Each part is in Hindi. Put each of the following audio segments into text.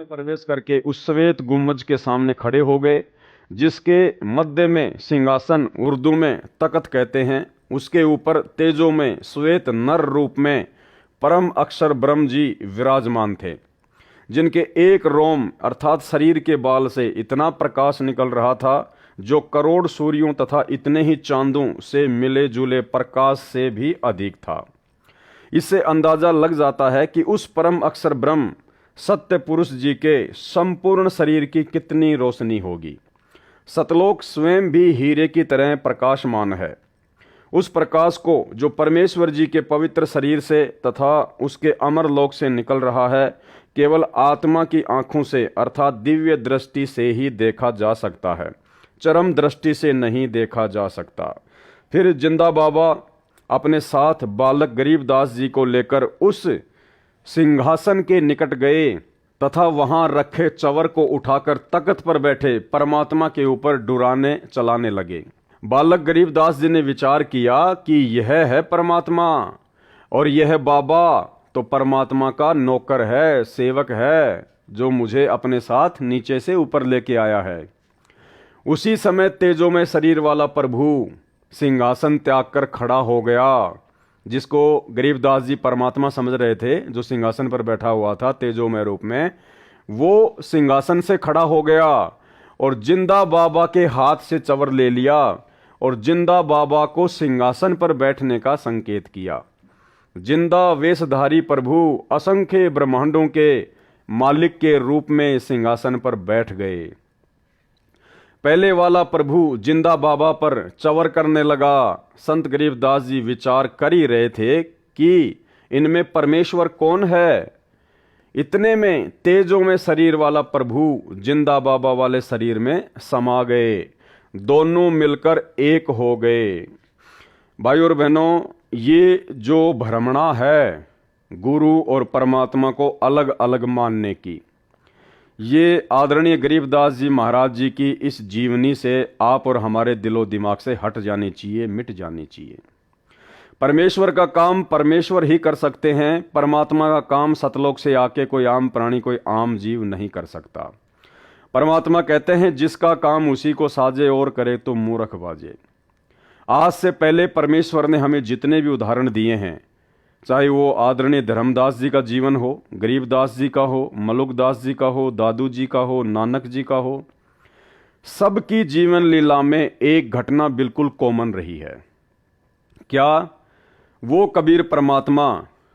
प्रवेश करके उस श्वेत गुम्बज के सामने खड़े हो गए, जिसके मध्य में सिंहासन, उर्दू में तख्त कहते हैं। उसके ऊपर तेजो में श्वेत नर रूप में परम अक्षर ब्रह्म जी विराजमान थे, जिनके एक रोम अर्थात शरीर के बाल से इतना प्रकाश निकल रहा था जो करोड़ सूर्यों तथा इतने ही चांदों से मिले जुले प्रकाश से भी अधिक था। इससे अंदाजा लग जाता है कि उस परम अक्षर ब्रह्म सत्य पुरुष जी के संपूर्ण शरीर की कितनी रोशनी होगी। सतलोक स्वयं भी हीरे की तरह प्रकाशमान है। उस प्रकाश को जो परमेश्वर जी के पवित्र शरीर से तथा उसके अमर लोक से निकल रहा है, केवल आत्मा की आंखों से अर्थात दिव्य दृष्टि से ही देखा जा सकता है, चरम दृष्टि से नहीं देखा जा सकता। फिर जिंदा बाबा अपने साथ बालक गरीबदास जी को लेकर उस सिंहासन के निकट गए तथा वहां रखे चवर को उठाकर तख्त पर बैठे परमात्मा के ऊपर डुराने चलाने लगे। बालक गरीबदास जी ने विचार किया कि यह है परमात्मा और यह बाबा तो परमात्मा का नौकर है, सेवक है, जो मुझे अपने साथ नीचे से ऊपर लेके आया है। उसी समय तेजो में शरीर वाला प्रभु सिंहासन त्याग कर खड़ा हो गया, जिसको गरीबदास जी परमात्मा समझ रहे थे, जो सिंहासन पर बैठा हुआ था तेजोमय रूप में, वो सिंहासन से खड़ा हो गया और जिंदा बाबा के हाथ से चवर ले लिया और जिंदा बाबा को सिंहासन पर बैठने का संकेत किया। जिंदा वेशधारी प्रभु असंख्य ब्रह्मांडों के मालिक के रूप में सिंहासन पर बैठ गए। पहले वाला प्रभु जिंदा बाबा पर चवर करने लगा। संत गरीबदास जी विचार कर ही रहे थे कि इनमें परमेश्वर कौन है। इतने में तेजों में शरीर वाला प्रभु जिंदा बाबा वाले शरीर में समा गए, दोनों मिलकर एक हो गए। भाई और बहनों, ये जो भ्रमणा है गुरु और परमात्मा को अलग अलग मानने की, ये आदरणीय गरीबदास जी महाराज जी की इस जीवनी से आप और हमारे दिलो दिमाग से हट जानी चाहिए, मिट जानी चाहिए। परमेश्वर का काम परमेश्वर ही कर सकते हैं। परमात्मा का काम सतलोक से आके कोई आम प्राणी, कोई आम जीव नहीं कर सकता। परमात्मा कहते हैं जिसका काम उसी को साजे और करे तो मूर्ख बाजे। आज से पहले परमेश्वर ने हमें जितने भी उदाहरण दिए हैं, चाहे वो आदरणीय धर्मदास जी का जीवन हो, गरीबदास जी का हो, मलुकदास जी का हो, दादू जी का हो, नानक जी का हो, सबकी जीवन लीला में एक घटना बिल्कुल कॉमन रही है। क्या? वो कबीर परमात्मा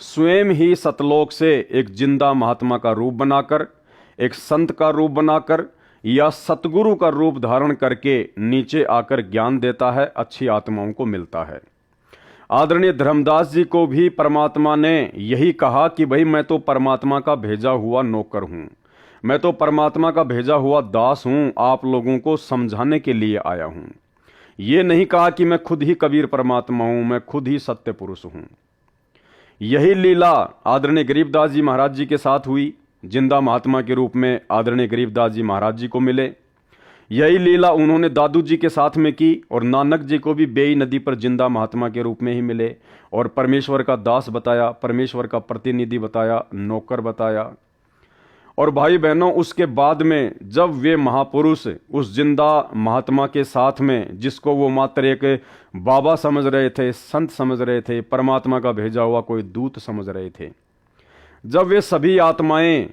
स्वयं ही सतलोक से एक जिंदा महात्मा का रूप बनाकर, एक संत का रूप बनाकर या सतगुरु का रूप धारण करके नीचे आकर ज्ञान देता है, अच्छी आत्माओं को मिलता है। आदरणीय धर्मदास जी को भी परमात्मा ने यही कहा कि भाई मैं तो परमात्मा का भेजा हुआ नौकर हूं, मैं तो परमात्मा का भेजा हुआ दास हूं, आप लोगों को समझाने के लिए आया हूं। ये नहीं कहा कि मैं खुद ही कबीर परमात्मा हूं, मैं खुद ही सत्य पुरुष हूं। यही लीला आदरणीय गरीबदास जी महाराज जी के साथ हुई। जिंदा महात्मा के रूप में आदरणीय गरीबदास जी महाराज जी को मिले। यही लीला उन्होंने दादू जी के साथ में की और नानक जी को भी बेई नदी पर जिंदा महात्मा के रूप में ही मिले और परमेश्वर का दास बताया, परमेश्वर का प्रतिनिधि बताया, नौकर बताया। और भाई बहनों, उसके बाद में जब वे महापुरुष उस जिंदा महात्मा के साथ में, जिसको वो मात्र एक बाबा समझ रहे थे, संत समझ रहे थे, परमात्मा का भेजा हुआ कोई दूत समझ रहे थे, जब वे सभी आत्माएं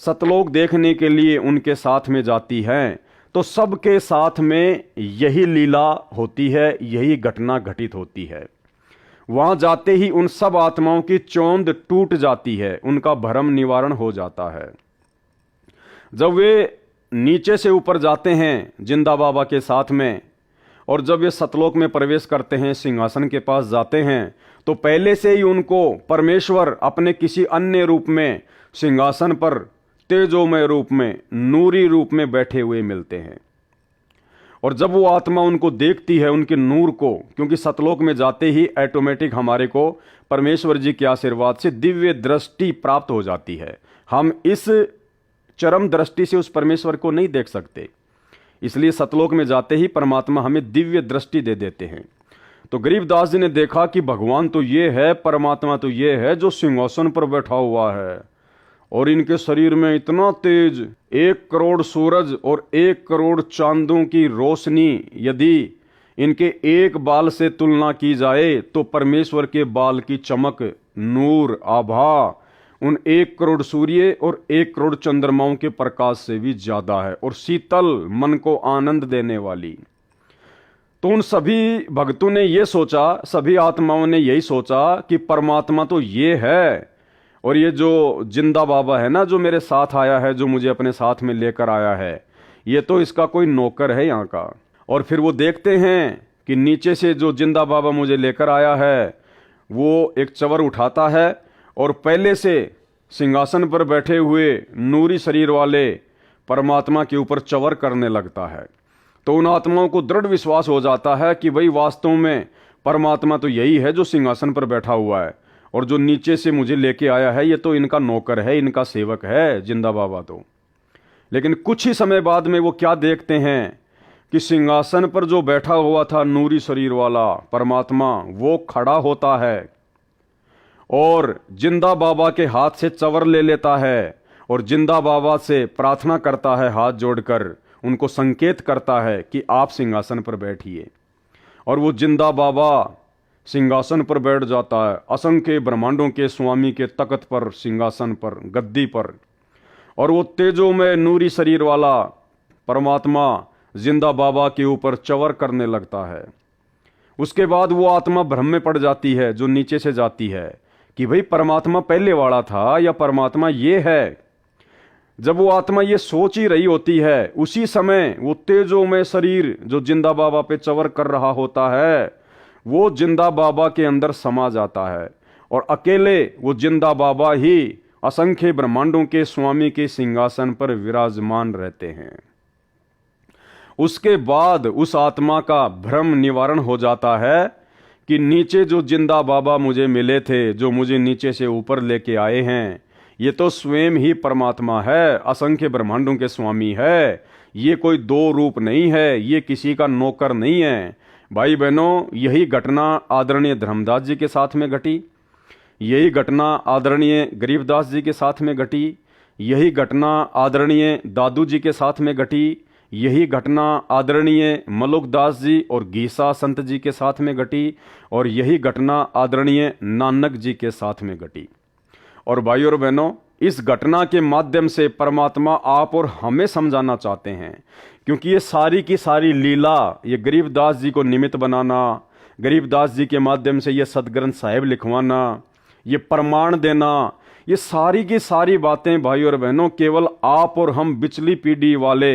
सतलोक देखने के लिए उनके साथ में जाती हैं, तो सबके साथ में यही लीला होती है, यही घटना घटित होती है। वहां जाते ही उन सब आत्माओं की चौंध टूट जाती है, उनका भ्रम निवारण हो जाता है। जब वे नीचे से ऊपर जाते हैं जिंदा बाबा के साथ में, और जब वे सतलोक में प्रवेश करते हैं, सिंहासन के पास जाते हैं, तो पहले से ही उनको परमेश्वर अपने किसी अन्य रूप में सिंहासन पर तेजोमय रूप में, नूरी रूप में बैठे हुए मिलते हैं। और जब वो आत्मा उनको देखती है, उनके नूर को, क्योंकि सतलोक में जाते ही ऑटोमेटिक हमारे को परमेश्वर जी के आशीर्वाद से दिव्य दृष्टि प्राप्त हो जाती है। हम इस चरम दृष्टि से उस परमेश्वर को नहीं देख सकते, इसलिए सतलोक में जाते ही परमात्मा हमें दिव्य दृष्टि दे देते हैं। तो गरीबदास जी ने देखा कि भगवान तो ये है, परमात्मा तो ये है जो सिंहासन पर बैठा हुआ है, और इनके शरीर में इतना तेज, 1 करोड़ सूरज और 1 करोड़ चांदों की रोशनी यदि इनके एक बाल से तुलना की जाए तो परमेश्वर के बाल की चमक, नूर, आभा उन 1 करोड़ सूर्य और 1 करोड़ चंद्रमाओं के प्रकाश से भी ज्यादा है और शीतल, मन को आनंद देने वाली। तो उन सभी भक्तों ने ये सोचा, सभी आत्माओं ने यही सोचा कि परमात्मा तो ये है, और ये जो जिंदा बाबा है ना, जो मेरे साथ आया है, जो मुझे अपने साथ में लेकर आया है, ये तो इसका कोई नौकर है यहाँ का। और फिर वो देखते हैं कि नीचे से जो जिंदा बाबा मुझे लेकर आया है वो एक चवर उठाता है और पहले से सिंहासन पर बैठे हुए नूरी शरीर वाले परमात्मा के ऊपर चवर करने लगता है। तो उन आत्माओं को दृढ़ विश्वास हो जाता है कि भाई वास्तव में परमात्मा तो यही है जो सिंहासन पर बैठा हुआ है, और जो नीचे से मुझे लेके आया है ये तो इनका नौकर है, इनका सेवक है जिंदा बाबा तो। लेकिन कुछ ही समय बाद में वो क्या देखते हैं कि सिंहासन पर जो बैठा हुआ था नूरी शरीर वाला परमात्मा, वो खड़ा होता है और जिंदा बाबा के हाथ से चवर ले लेता है और जिंदा बाबा से प्रार्थना करता है, हाथ जोड़कर उनको संकेत करता है कि आप सिंहासन पर बैठिए। और वो जिंदा बाबा सिंहासन पर बैठ जाता है, असंख्य ब्रह्मांडों के स्वामी के तख्त पर, सिंहासन पर, गद्दी पर। और वो तेजों में नूरी शरीर वाला परमात्मा जिंदा बाबा के ऊपर चवर करने लगता है। उसके बाद वो आत्मा भ्रम में पड़ जाती है जो नीचे से जाती है कि भाई परमात्मा पहले वाला था या परमात्मा ये है। जब वो आत्मा ये सोच ही रही होती है, उसी समय वो तेजों में शरीर जो जिंदा बाबा पे चवर कर रहा होता है वो जिंदा बाबा के अंदर समा जाता है और अकेले वो जिंदा बाबा ही असंख्य ब्रह्मांडों के स्वामी के सिंहासन पर विराजमान रहते हैं। उसके बाद उस आत्मा का भ्रम निवारण हो जाता है कि नीचे जो जिंदा बाबा मुझे मिले थे, जो मुझे नीचे से ऊपर लेके आए हैं, ये तो स्वयं ही परमात्मा है, असंख्य ब्रह्मांडों के स्वामी है। ये कोई दो रूप नहीं है, ये किसी का नौकर नहीं है। भाई बहनों, यही घटना आदरणीय धर्मदास जी के साथ में घटी, यही घटना आदरणीय गरीबदास जी के साथ में घटी, यही घटना आदरणीय दादू जी के साथ में घटी, यही घटना आदरणीय मलुकदास जी और गीसा संत जी के साथ में घटी, और यही घटना आदरणीय नानक जी के साथ में घटी। और भाइयों और बहनों, इस घटना के माध्यम से परमात्मा आप और हमें समझाना चाहते हैं, क्योंकि ये सारी की सारी लीला, ये गरीबदास जी को निमित्त बनाना, गरीबदास जी के माध्यम से ये सदग्रंथ साहिब लिखवाना, ये प्रमाण देना, ये सारी की सारी बातें भाइयों और बहनों केवल आप और हम बिचली पीढ़ी वाले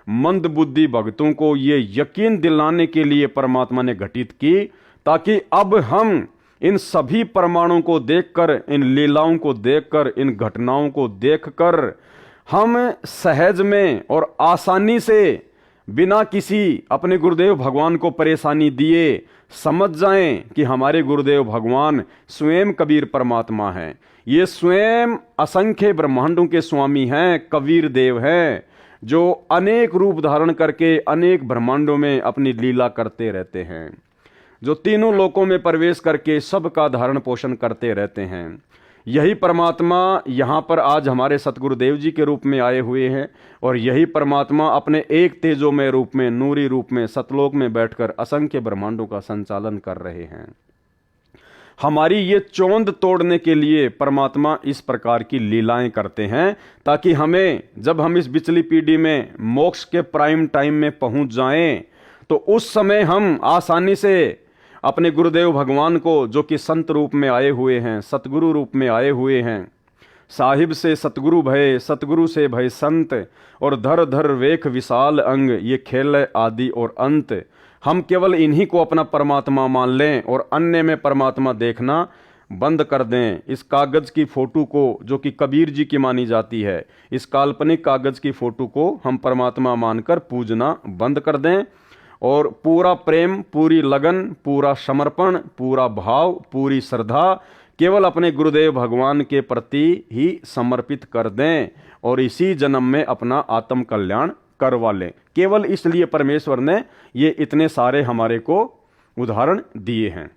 मंद बुद्धि भक्तों को ये यकीन दिलाने के लिए परमात्मा ने घटित की, ताकि अब हम इन सभी प्रमाणों को देखकर, इन लीलाओं को देखकर, इन घटनाओं को देखकर हम सहज में और आसानी से बिना किसी अपने गुरुदेव भगवान को परेशानी दिए समझ जाएं कि हमारे गुरुदेव भगवान स्वयं कबीर परमात्मा हैं। ये स्वयं असंख्य ब्रह्मांडों के स्वामी हैं, कबीर देव हैं, जो अनेक रूप धारण करके अनेक ब्रह्मांडों में अपनी लीला करते रहते हैं, जो तीनों लोकों में प्रवेश करके सबका धारण पोषण करते रहते हैं। यही परमात्मा यहाँ पर आज हमारे सतगुरुदेव जी के रूप में आए हुए हैं, और यही परमात्मा अपने एक तेजोमय रूप में, नूरी रूप में, सतलोक में बैठकर असंख्य ब्रह्मांडों का संचालन कर रहे हैं। हमारी ये चौंध तोड़ने के लिए परमात्मा इस प्रकार की लीलाएं करते हैं, ताकि हमें, जब हम इस बिचली पीढ़ी में मोक्ष के प्राइम टाइम में पहुंच जाएं, तो उस समय हम आसानी से अपने गुरुदेव भगवान को, जो कि संत रूप में आए हुए हैं, सतगुरु रूप में आए हुए हैं, साहिब से सतगुरु भय, सतगुरु से भय संत, और धर धर वेख विशाल अंग, ये खेल आदि और अंत। हम केवल इन्हीं को अपना परमात्मा मान लें और अन्य में परमात्मा देखना बंद कर दें। इस कागज की फोटो को, जो कि कबीर जी की मानी जाती है, इस काल्पनिक कागज की फोटो को हम परमात्मा मानकर पूजना बंद कर दें, और पूरा प्रेम, पूरी लगन, पूरा समर्पण, पूरा भाव, पूरी श्रद्धा केवल अपने गुरुदेव भगवान के प्रति ही समर्पित कर दें, और इसी जन्म में अपना आत्म कल्याण करवा लें। केवल इसलिए परमेश्वर ने ये इतने सारे हमारे को उदाहरण दिए हैं।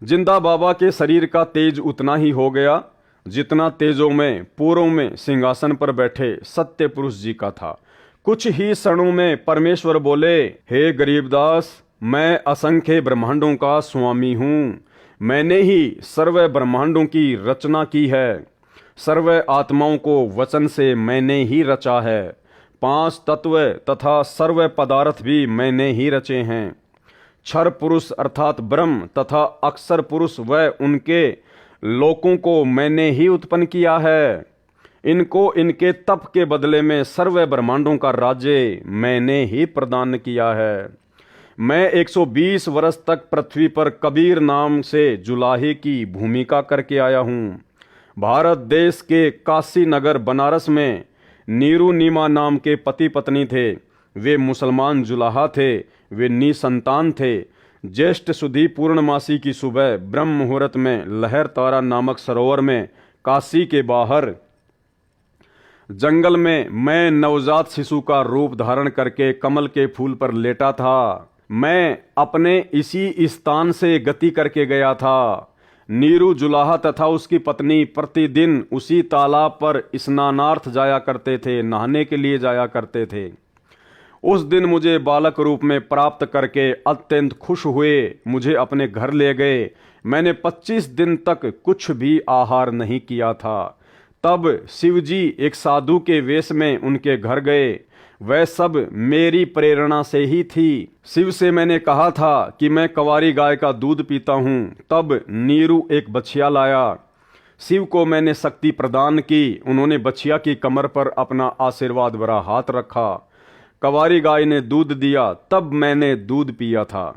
जिंदा बाबा के शरीर का तेज उतना ही हो गया जितना तेजों में पूर्व में सिंहासन पर बैठे सत्य पुरुष जी का था। कुछ ही क्षणों में परमेश्वर बोले, हे गरीबदास, मैं असंख्य ब्रह्मांडों का स्वामी हूँ। मैंने ही सर्व ब्रह्मांडों की रचना की है। सर्व आत्माओं को वचन से मैंने ही रचा है। 5 तत्व तथा सर्व पदार्थ भी मैंने ही रचे हैं। क्षर पुरुष अर्थात ब्रह्म तथा अक्षर पुरुष व उनके लोकों को मैंने ही उत्पन्न किया है। इनको इनके तप के बदले में सर्व ब्रह्मांडों का राज्य मैंने ही प्रदान किया है। मैं 120 वर्ष तक पृथ्वी पर कबीर नाम से जुलाहे की भूमिका करके आया हूँ। भारत देश के काशी नगर बनारस में नीरू नीमा नाम के पति पत्नी थे। वे मुसलमान जुलाहा थे। वे निसंतान थे। ज्येष्ठ सुधी पूर्णमासी की सुबह ब्रह्म मुहूर्त में लहर तारा नामक सरोवर में काशी के बाहर जंगल में मैं नवजात शिशु का रूप धारण करके कमल के फूल पर लेटा था। मैं अपने इसी स्थान से गति करके गया था। नीरू जुलाहा तथा उसकी पत्नी प्रतिदिन उसी तालाब पर स्नानार्थ जाया करते थे, नहाने के लिए जाया करते थे। उस दिन मुझे बालक रूप में प्राप्त करके अत्यंत खुश हुए मुझे अपने घर ले गए। मैंने 25 दिन तक कुछ भी आहार नहीं किया था। तब शिवजी एक साधु के वेश में उनके घर गए। वह सब मेरी प्रेरणा से ही थी। शिव से मैंने कहा था कि मैं कंवारी गाय का दूध पीता हूँ। तब नीरू एक बछिया लाया। शिव को मैंने शक्ति प्रदान की। उन्होंने बछिया की कमर पर अपना आशीर्वाद भरा हाथ रखा। कंवारी गाय ने दूध दिया। तब मैंने दूध पिया था।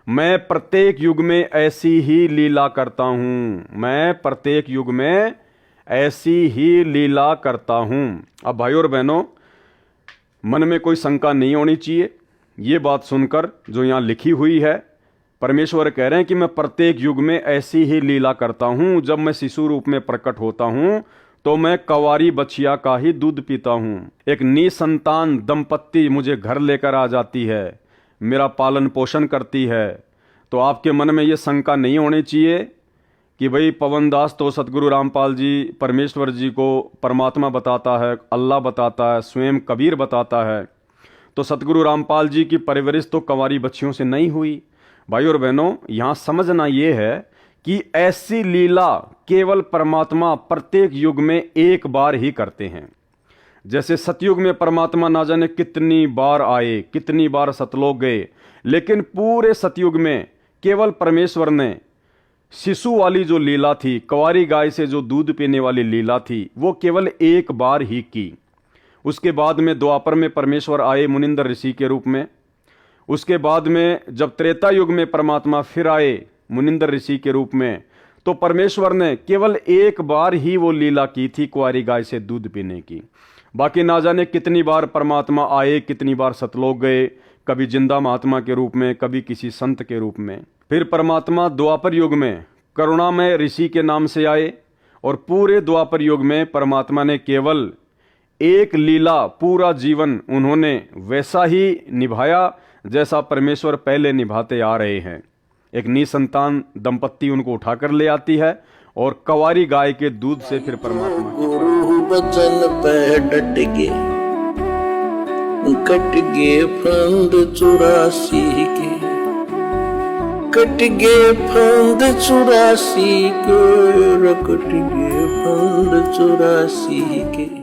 मैं प्रत्येक युग में ऐसी ही लीला करता हूँ। मैं प्रत्येक युग में ऐसी ही लीला करता हूँ। अब भाइयों और बहनों, मन में कोई शंका नहीं होनी चाहिए। ये बात सुनकर जो यहाँ लिखी हुई है, परमेश्वर कह रहे हैं कि मैं प्रत्येक युग में ऐसी ही लीला करता हूँ। जब मैं शिशु रूप में प्रकट होता हूँ तो मैं कंवारी बछिया का ही दूध पीता हूँ। एक निसंतान दंपत्ति मुझे घर लेकर आ जाती है, मेरा पालन पोषण करती है। तो आपके मन में ये शंका नहीं होनी चाहिए कि भाई पवनदास तो सतगुरु रामपाल जी परमेश्वर जी को परमात्मा बताता है, अल्लाह बताता है, स्वयं कबीर बताता है। तो सतगुरु रामपाल जी की परवरिश तो कंवारी बच्चियों से नहीं हुई। भाई और बहनों, यहाँ समझना ये है कि ऐसी लीला केवल परमात्मा प्रत्येक युग में एक बार ही करते हैं। जैसे सतयुग में परमात्मा ना जाने कितनी बार आए, कितनी बार सतलोक गए, लेकिन पूरे सतयुग में केवल परमेश्वर ने शिशु वाली जो लीला थी, कंवारी गाय से जो दूध पीने वाली लीला थी, वो केवल एक बार ही की। उसके बाद में द्वापर में परमेश्वर आए मुनिंदर ऋषि के रूप में। उसके बाद में जब त्रेता युग में परमात्मा फिर आए मुनिंदर ऋषि के रूप में, तो परमेश्वर ने केवल एक बार ही वो लीला की थी कुंवारी गाय से दूध पीने की। बाकी ना जाने कितनी बार परमात्मा आए, कितनी बार सतलोक गए, कभी जिंदा महात्मा के रूप में, कभी किसी संत के रूप में। फिर परमात्मा द्वापर युग में करुणामय ऋषि के नाम से आए और पूरे द्वापर युग में परमात्मा ने केवल एक लीला पूरा जीवन उन्होंने वैसा ही निभाया जैसा परमेश्वर पहले निभाते आ रहे हैं। एक निसंतान दंपत्ति उनको उठाकर ले आती है और कंवारी गाय के दूध से फिर परमात्मा गुरु बचन पे डट गे, कट गे फंद 84 के, कट गे फंद 84 के, कट गे फंद 84 के।